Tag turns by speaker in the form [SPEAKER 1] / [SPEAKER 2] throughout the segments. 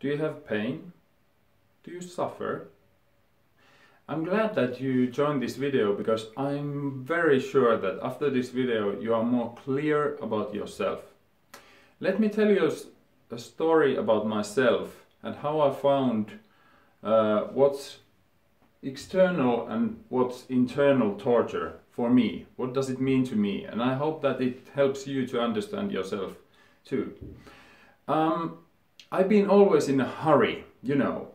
[SPEAKER 1] Do you have pain? Do you suffer? I'm glad that you joined this video because I'm very sure that after this video you are more clear about yourself. Let me tell you a story about myself and how I found what's external and what's internal torture for me. What does it mean to me? And I hope that it helps you to understand yourself too. I've been always in a hurry, you know,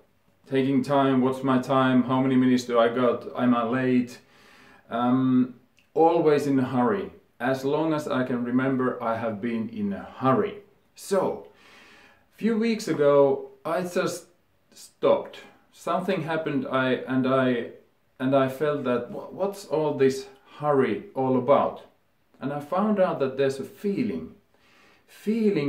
[SPEAKER 1] taking time, what's my time, how many minutes do I got, am I late? Always in a hurry. As long as I can remember, I have been in a hurry. So, a few weeks ago, I just stopped. Something happened, and I felt that what's all this hurry all about? And I found out that there's a feeling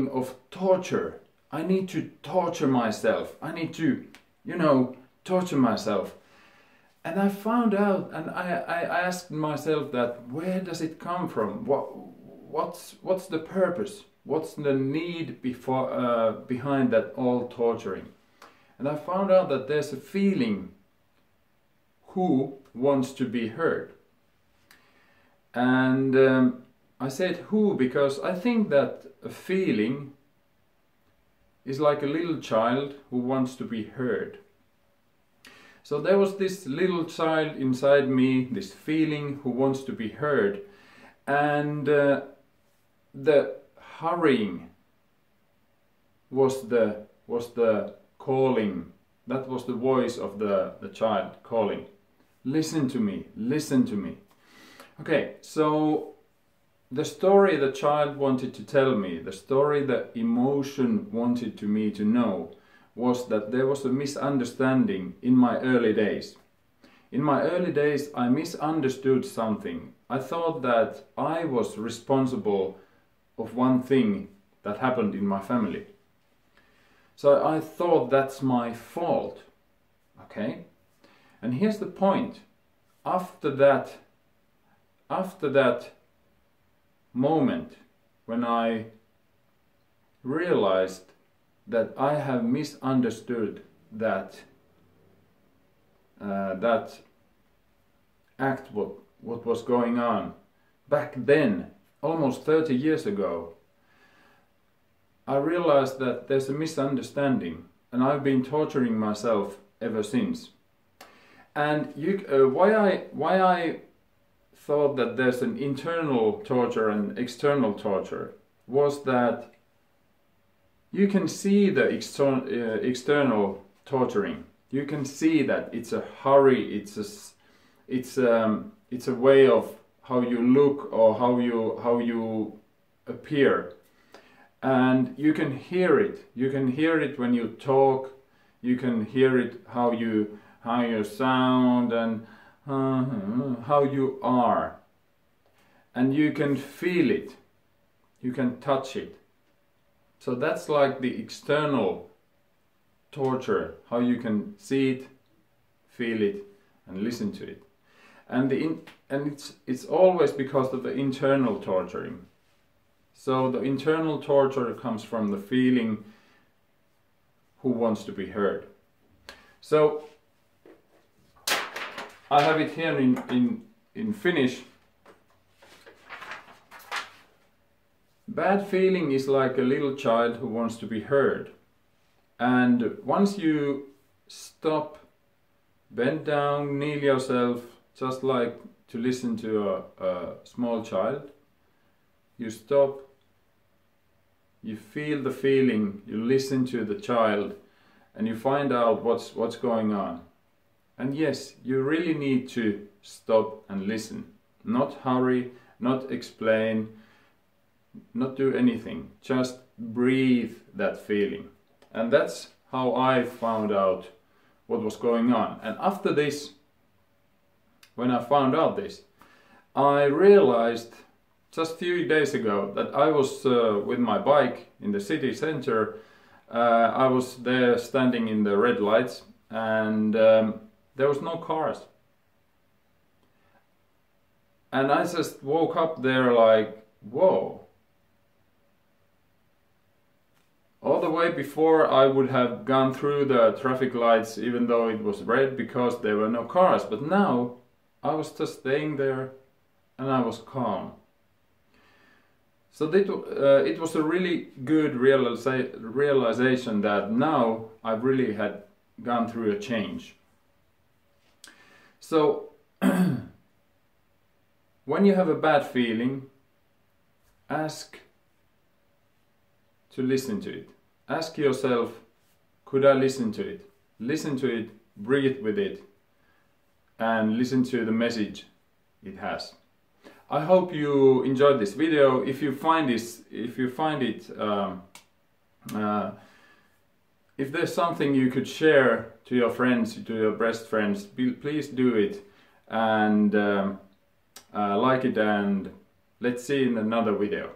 [SPEAKER 1] of torture. I need to torture myself. I need to, you know, torture myself. And I found out, and I asked myself that where does it come from? What's the purpose? What's the need behind that all torturing? And I found out that there's a feeling who wants to be heard. And I said who because I think that a feeling is like a little child who wants to be heard. So there was this little child inside me, this feeling who wants to be heard, and the hurrying was the calling. That was the voice of the child calling. Listen to me, listen to me. Okay, so the story the child wanted to tell me, the story the emotion wanted me to know, was that there was a misunderstanding in my early days. In my early days I misunderstood something. I thought that I was responsible of one thing that happened in my family. So I thought that's my fault. Okay? And here's the point. After that moment when I realized that I have misunderstood that act, what was going on back then, almost 30 years ago, I realized that there's a misunderstanding, and I've been torturing myself ever since. And why I thought that there's an internal torture and external torture was that you can see the external torturing. You can see that it's a hurry, it's a way of how you look or how you appear. And you can hear it. You can hear it when you talk. You can hear it how you sound and how you are. And you can feel it. You can touch it. So that's like the external torture, how you can see it, feel it, and listen to it. And it's always because of the internal torturing. So the internal torture comes from the feeling who wants to be heard. So I have it here in Finnish. Bad feeling is like a little child who wants to be heard. And once you stop, bend down, kneel yourself, just like to listen to a small child, you stop, you feel the feeling, you listen to the child, and you find out what's going on. And yes, you really need to stop and listen. Not hurry, not explain, not do anything. Just breathe that feeling. And that's how I found out what was going on. And after this, when I found out this, I realized just a few days ago that I was with my bike in the city center. I was there standing in the red lights, and there was no cars. And I just woke up there like, whoa. All the way before I would have gone through the traffic lights even though it was red because there were no cars, but now I was just staying there and I was calm. So it was a really good realization that now I really had gone through a change. So when you have a bad feeling, ask to listen to it. Ask yourself, could I listen to it? Listen to it, breathe with it, and listen to the message it has. I hope you enjoyed this video. If you find it, if there's something you could share to your friends, to your best friends, please do it, and like it, and let's see in another video.